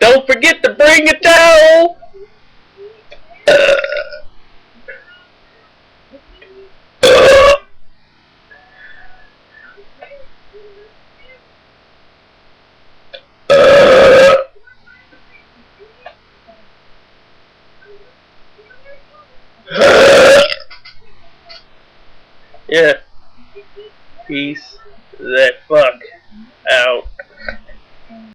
Don't forget to bring a towel. Yeah. Peace that fuck out.